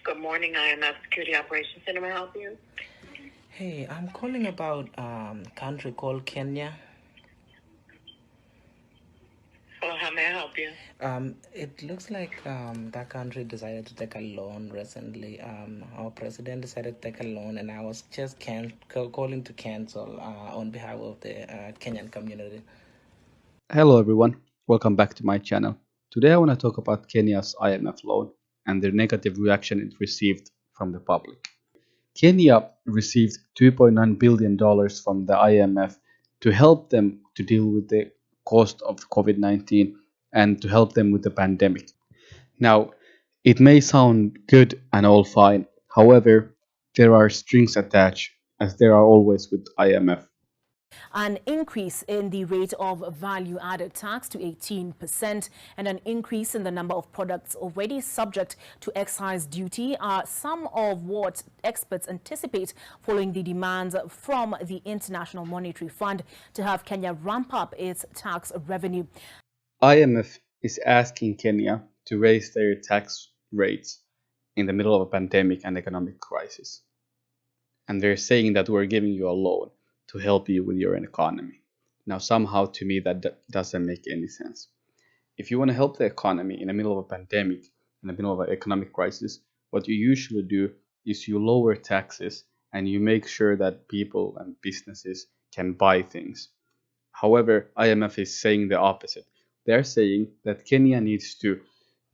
Good morning, IMF Security Operations Center. May I help you? Hey, I'm calling about country called Kenya. Hello, how may I help you? It looks like that country decided to take a loan recently. Our president decided to take a loan, and I was just calling to cancel on behalf of the Kenyan community. Hello everyone, welcome back to my channel. Today I want to talk about Kenya's IMF loan and the negative reaction it received from the public. Kenya received $2.9 billion from the IMF to help them to deal with the cost of COVID-19 and to help them with the pandemic. Now, it may sound good and all fine, however, there are strings attached, as there are always with IMF. An increase in the rate of value-added tax to 18% and an increase in the number of products already subject to excise duty are some of what experts anticipate following the demands from the International Monetary Fund to have Kenya ramp up its tax revenue. IMF is asking Kenya to raise their tax rates in the middle of a pandemic and economic crisis. And they're saying that we're giving you a loan to help you with your economy. Now, somehow to me, that doesn't make any sense. If you want to help the economy in the middle of a pandemic, in the middle of an economic crisis, what you usually do is you lower taxes and you make sure that people and businesses can buy things. However, IMF is saying the opposite. They're saying that Kenya needs to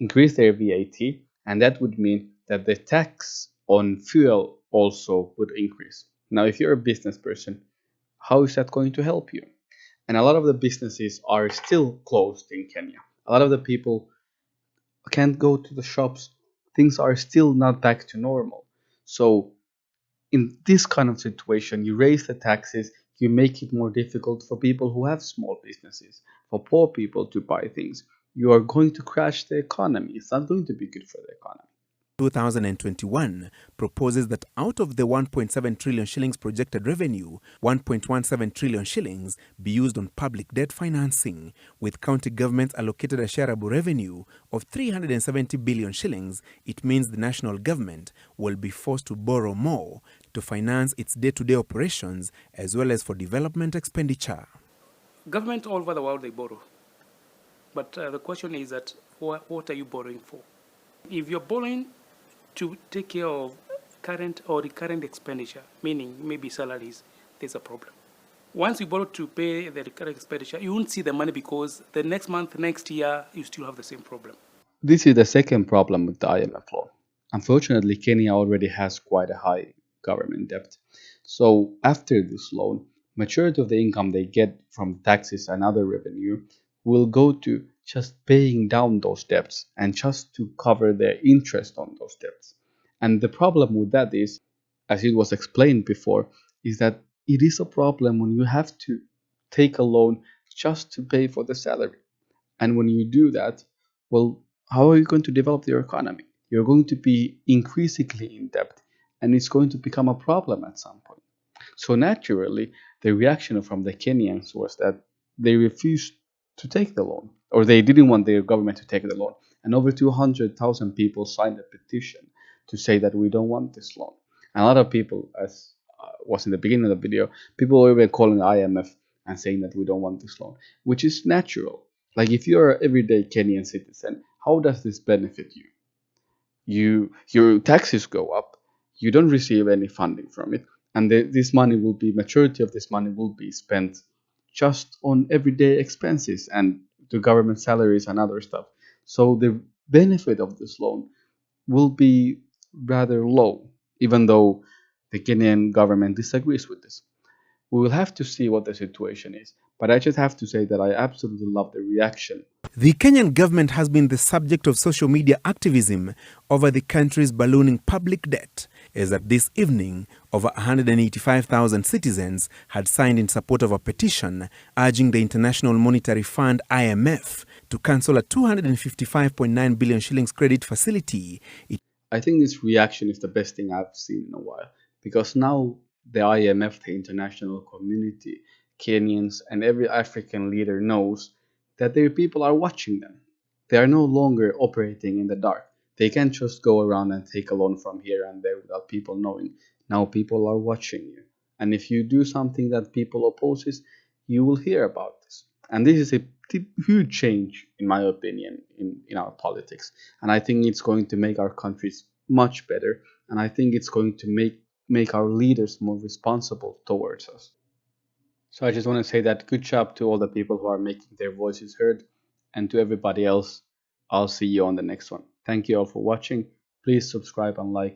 increase their VAT, and that would mean that the tax on fuel also would increase. Now, if you're a business person, how is that going to help you? And a lot of the businesses are still closed in Kenya. A lot of the people can't go to the shops. Things are still not back to normal. So, in this kind of situation, you raise the taxes, you make it more difficult for people who have small businesses, for poor people to buy things. You are going to crash the economy. It's not going to be good for the economy. 2021 proposes that out of the 1.7 trillion shillings projected revenue, 1.17 trillion shillings be used on public debt financing, with county governments allocated a shareable revenue of 370 billion shillings. It means the national government will be forced to borrow more to finance its day-to-day operations as well as for development expenditure. Government all over the world, they borrow. But the question is that what are you borrowing for? If you're borrowing to take care of current or recurrent expenditure, meaning maybe salaries, there's a problem. Once you borrow to pay the recurrent expenditure, you won't see the money because the next month, next year, you still have the same problem. This is the second problem with the IMF loan. Unfortunately, Kenya already has quite a high government debt. So after this loan, majority of the income they get from taxes and other revenue will go to just paying down those debts and just to cover their interest on those debts. And the problem with that is, as it was explained before, is that it is a problem when you have to take a loan just to pay for the salary. And when you do that, well, how are you going to develop your economy? You're going to be increasingly in debt, and it's going to become a problem at some point. So naturally, the reaction from the Kenyans was that they refused to take the loan, or they didn't want their government to take the loan. And over 200,000 people signed a petition to say that we don't want this loan. And a lot of people, as was in the beginning of the video, people were even calling the IMF and saying that we don't want this loan, which is natural. Like if you're an everyday Kenyan citizen, how does this benefit you? Your taxes go up, you don't receive any funding from it, and this money will be majority of this money will be spent just on everyday expenses and the government salaries and other stuff. So the benefit of this loan will be rather low, even though the Kenyan government disagrees with this. We will have to see what the situation is. But I just have to say that I absolutely love the reaction. The Kenyan government has been the subject of social media activism over the country's ballooning public debt, as at this evening, over 185,000 citizens had signed in support of a petition urging the International Monetary Fund (IMF) to cancel a 255.9 billion shillings credit facility. I think this reaction is the best thing I've seen in a while, because now the IMF, the international community, Kenyans, and every African leader knows that their people are watching them. They are no longer operating in the dark. They can't just go around and take a loan from here and there without people knowing. Now people are watching you. And if you do something that people opposes, you will hear about this. And this is a huge change, in my opinion, in our politics. And I think it's going to make our countries much better. And I think it's going to make our leaders more responsible towards us. So I just want to say that good job to all the people who are making their voices heard, and to everybody else, I'll see you on the next one. Thank you all for watching. Please subscribe and like.